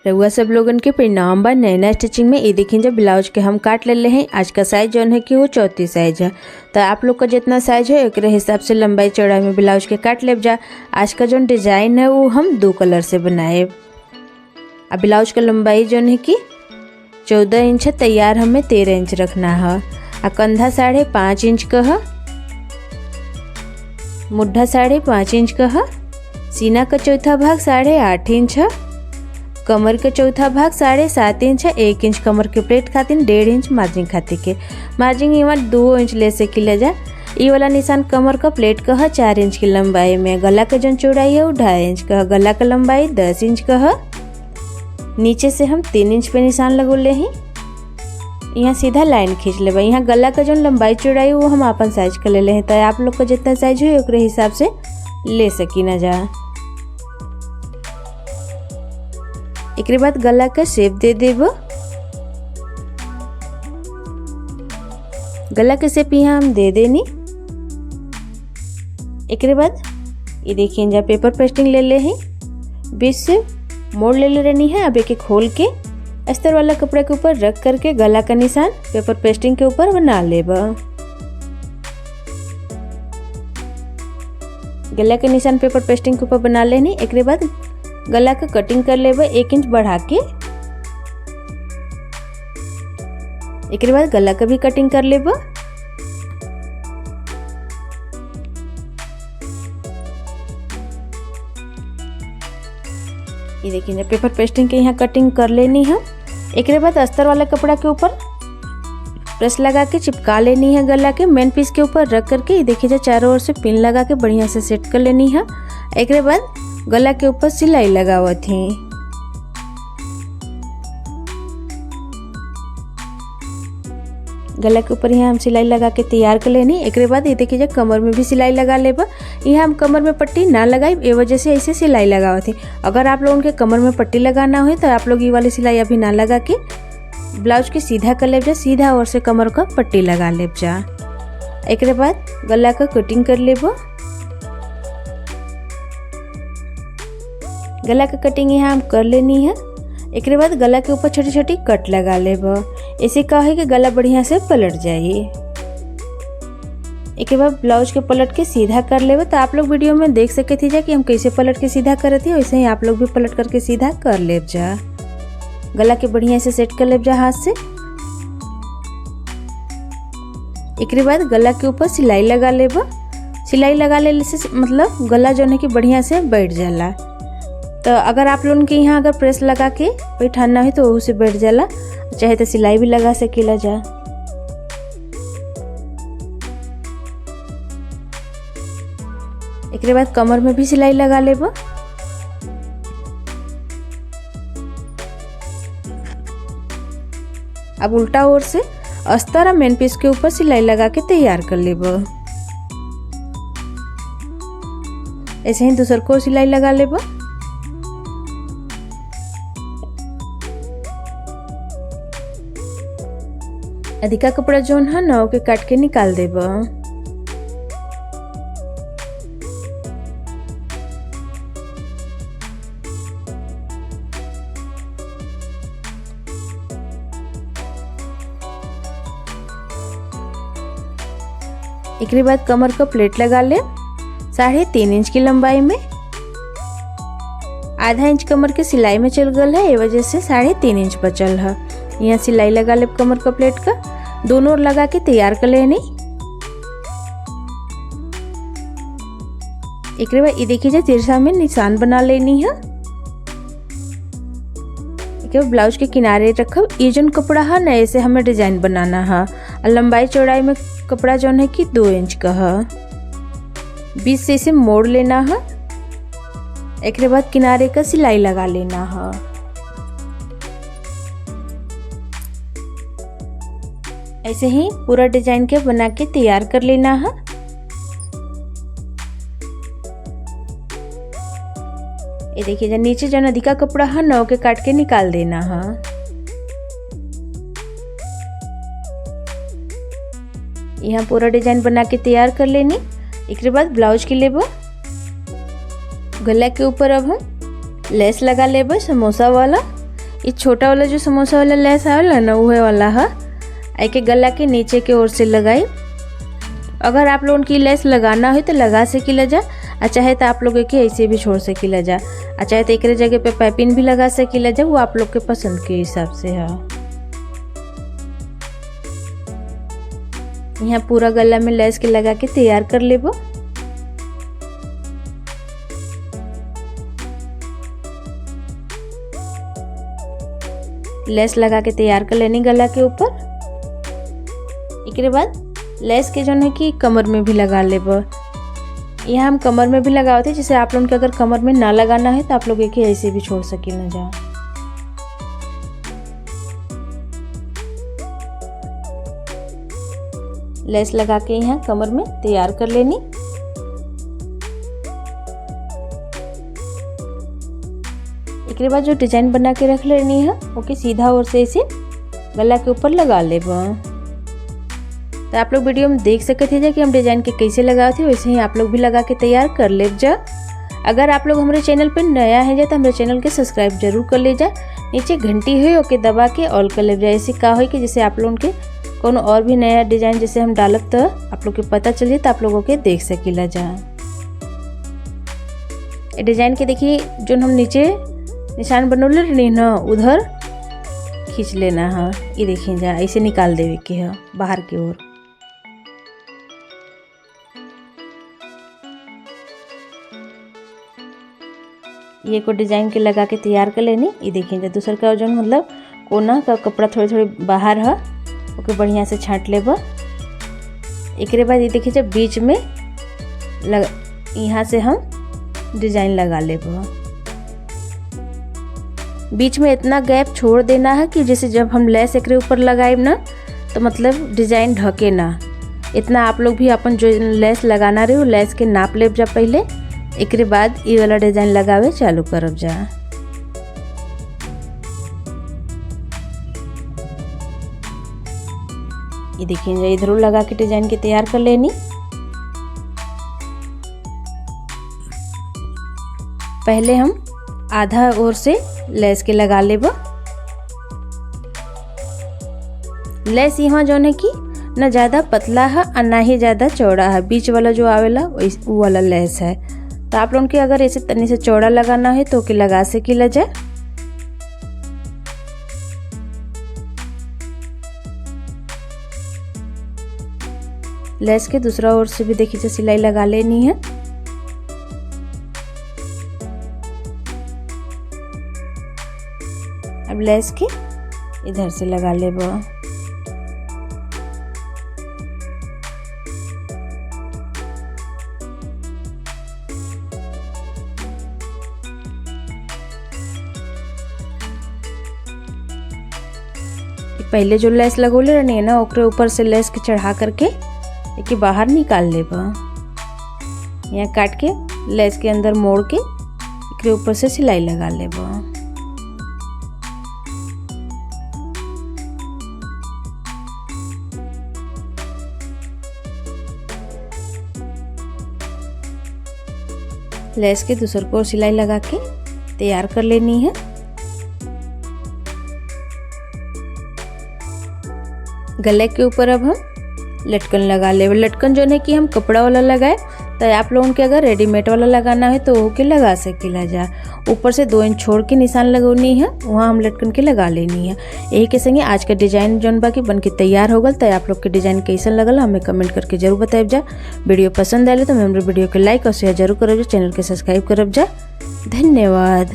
रउआ सब लोगन के प्रणाम बा। नैना स्टिचिंग में ये देखिए जब ब्लाउज के हम काट ले हैं। आज का साइज जौन है कि वो 34 साइज है। तो आप लोग का जितना साइज है एक हिसाब से लंबाई चौड़ाई में ब्लाउज के काट ले जा। आज का जो डिज़ाइन है वो हम 2 कलर से बनाए। अब ब्लाउज का लंबाई जौन है कि 14 इंच है, तैयार हमें 13 इंच रखना है। आ कंधा 5.5 इंच का है, मुड्ढा 5.5 इंच का है, सीना का चौथा भाग 8.5 इंच है, कमर का चौथा भाग 7.5 इंच है। 1 इंच कमर के प्लेट खातिर, 1.5 इंच मार्जिन खातिर के। मार्जिन यहाँ 2 इंच ले से किला जा। ये वाला निशान कमर का प्लेट का है 4 इंच की लंबाई में। गला का जो चौड़ाई है वो 2.5 इंच का है। गला का लंबाई 10 इंच का है। नीचे से हम 3 इंच पे निशान लगोले हैं। यहाँ सीधा लाइन खींच ले। यहाँ गला का जो लंबाई चौड़ाई वो हम अपन साइज का ले हैं। तो आप लोग का जितना साइज हो एक हिसाब से ले सकी ना जा। एक बाद गला का शेप दे देब। गला के शेप यहाँ हम दे देनी। एक बाद ये देखिए जहाँ पेपर पेस्टिंग ले हैं, बीच से मोड़ ले रहनी है। अब एक खोल के अस्तर वाला कपड़े के ऊपर रख करके गला का निशान पेपर पेस्टिंग के ऊपर बना लेब। गला के निशान पेपर पेस्टिंग के ऊपर बना लेनी। एक बाद गला का कटिंग कर लेब 1 इंच बढ़ा के। एक बाद गला का भी कटिंग कर लेब। ये देखिए पेपर पेस्टिंग के यहाँ कटिंग कर लेनी है। एक बाद अस्तर वाला कपड़ा के ऊपर प्रेस लगा के चिपका लेनी है। गला के मेन पीस के ऊपर रख करके ये देखिए चारों ओर से पिन लगा के बढ़िया से सेट कर लेनी है। एक बाद गला के ऊपर सिलाई लगावा थी। गला के ऊपर यहाँ हम सिलाई लगा के तैयार कर लेनी। एक बाद ये देखिए कमर में भी सिलाई लगा लेब। यहाँ हम कमर में पट्टी ना लगाई, ये वजह से ऐसे सिलाई लगावा थी। अगर आप लोगों के कमर में पट्टी लगाना हो तो आप लोग ये वाली सिलाई अभी ना लगा के ब्लाउज के सीधा कर लेब जा। सीधा और से कमर का पट्टी लगा लेब जा। एक बाद गला का कटिंग कर लेब। गला का कटिंग यहाँ हम कर लेनी है। एक बाद गला के ऊपर छोटी छोटी कट लगा लेब। ऐसे क्या है कि गला बढ़िया से पलट जाए। एक बाद ब्लाउज के पलट के सीधा कर लेब। तो आप लोग वीडियो में देख सके थी जा कि हम कैसे पलट के सीधा करे थे, वैसे ही आप लोग भी पलट करके सीधा कर लेब जा। गला के बढ़िया से सेट कर लेब जा हाथ से। एक बाद गला के ऊपर सिलाई लगा लेब। सिलाई लगा ले से मतलब गला जो है कि बढ़िया से बैठ जाला। तो अगर आप लोगों के यहाँ अगर प्रेस लगा के बैठाना है तो उसे बैठ जाला, चाहे तो सिलाई भी लगा सकेला जा। एक बाद कमर में भी सिलाई लगा लेब। अब उल्टा ओर से अस्तर और मेन पीस के ऊपर सिलाई लगा के तैयार कर लेब। ऐसे ही दूसर को सिलाई लगा लेब। अधिका कपड़ा जोन है ना ओके काट के निकाल देब। एक बाद कमर का प्लेट लगा ले 3.5 इंच की लंबाई में। आधा इंच कमर के सिलाई में चल गल है, ये वजह से 3.5 इंच बचल है। यहाँ सिलाई लगा ले कमर का प्लेट का, दोनों ओर लगा के तैयार कर लेनी। एक बार ये देखिए तिरछा में निशान बना लेनी है। ब्लाउज के किनारे रखब। ये जो कपड़ा है ना ऐसे हमें डिजाइन बनाना है। और लंबाई चौड़ाई में कपड़ा जो है कि 2 इंच का है। बीच से इसे मोड़ लेना है। एक बाद किनारे का सिलाई लगा लेना है। ऐसे ही पूरा डिजाइन के बना के तैयार कर लेना है। ये देखिए जो नीचे जो अधिका कपड़ा है ना के काट के निकाल देना है। यहाँ पूरा डिजाइन बना के तैयार कर लेनी। एक बाद ब्लाउज के लेब। गला के ऊपर अब हम लेस लगा लेब समोसा वाला। ये छोटा वाला जो समोसा वाला लेस आवेला ना उहे वाला है। एके गला के नीचे के ओर से लगाई। अगर आप लोगन की लेस लगाना हो तो लगा सकीला जा, और चाहे तो आप लोग के ऐसे भी छोड़ सकीला जा, और चाहे तो एक जगह पे पाइपिंग भी लगा सकीला जा, वो आप लोग के पसंद के हिसाब से है। यहाँ पूरा गला में लेस के लगा के तैयार कर लेबो। लेस लगा के तैयार कर लेनी गला के ऊपर। एक बाद लेस के जो है कि कमर में भी लगा लेबो। यहाँ हम कमर में भी लगाते, जैसे आप लोगों के अगर कमर में ना लगाना है तो आप लोग एक ऐसे भी छोड़ सके ना जा। लेस लगा के यहाँ कमर में तैयार कर लेनी। एक बाद जो डिजाइन बना के रख लेनी है ओके सीधा और से इसे गला के ऊपर लगा लेबो। तो आप लोग वीडियो में देख सकते हैं कि हम डिजाइन के कैसे लगाए थे, वैसे ही आप लोग भी लगा के तैयार कर ले जा। अगर आप लोग हमारे चैनल पर नया है जा तो हमारे चैनल के सब्सक्राइब जरूर कर ले जा। नीचे घंटी है ओके दबा के ऑल कर ले जा। ऐसे का हो कि जैसे आप लोगों के कोनो और भी नया डिजाइन जैसे हम डालब तो आप लोग के पता चल जाए, तो आप लोगों के देख सकीला जा। डिजाइन के देखिए जो हम नीचे निशान बनौले रही ना उधर खींच लेना है। ये देखिए जा ऐसे निकाल देवे के है बाहर की ओर। ये को डिजाइन के लगा के तैयार कर लेनी। ये देखिए दूसर का जो मतलब कोना का कपड़ा थोड़ी थोड़ी बाहर है ओके बढ़िया से छांट लेबा। एक बाद ये देखिए जब बीच में यहाँ से हम डिजाइन लगा लेबा। बीच में इतना गैप छोड़ देना है कि जैसे जब हम लेस एक ऊपर लगाए ना तो मतलब डिजाइन ढके ना। इतना आप लोग भी अपन जो लेस लगाना रहे हो लेस के नाप लेब जा पहले। एक बाद ये वाला डिजाइन लगावे चालू करब जा। ये देखिए इधर लगा के डिजाइन के तैयार कर लेनी। पहले हम आधा ओर से लेस के लगा लेबो। लेस यहाँ जो है कि न ज़्यादा पतला है और ना ही ज़्यादा चौड़ा है, बीच वाला जो आवेला वो वाला लेस है। तो आप लोगों के अगर ऐसे तनी से चौड़ा लगाना है तो ओके लगा सकीला जा। लेस के दूसरा ओर से भी देखिए सिलाई लगा लेनी है। अब लेस के इधर से लगा लेबो। पहले जो लेस लगोले रहनी है ना ओकरे ऊपर से लेस के चढ़ा करके एक बाहर निकाल लेबा। यहाँ काट के लेस के अंदर मोड़ के एकरे ऊपर से सिलाई लगा लेबा। लेस के दूसर को सिलाई लगा के तैयार कर लेनी है। गले के ऊपर अब हम लटकन लगा ले। लटकन जो है कि हम कपड़ा वाला लगाए, तो आप लोगों के अगर रेडीमेड वाला लगाना है तो ओके लगा सकेला जा। ऊपर से 2 इंच छोड़ के निशान लगौनी है, वहाँ हम लटकन के लगा लेनी है। यही के संगे आज का डिजाइन जौन बाकी बन के तैयार हो गल। तो आप लोग के डिजाइन कैसा लगल हमें कमेंट करके जरूर बताएब जा। वीडियो पसंद आए तो हमारे वीडियो के लाइक और शेयर जरूर करब जा। चैनल के सब्सक्राइब करब जा। धन्यवाद।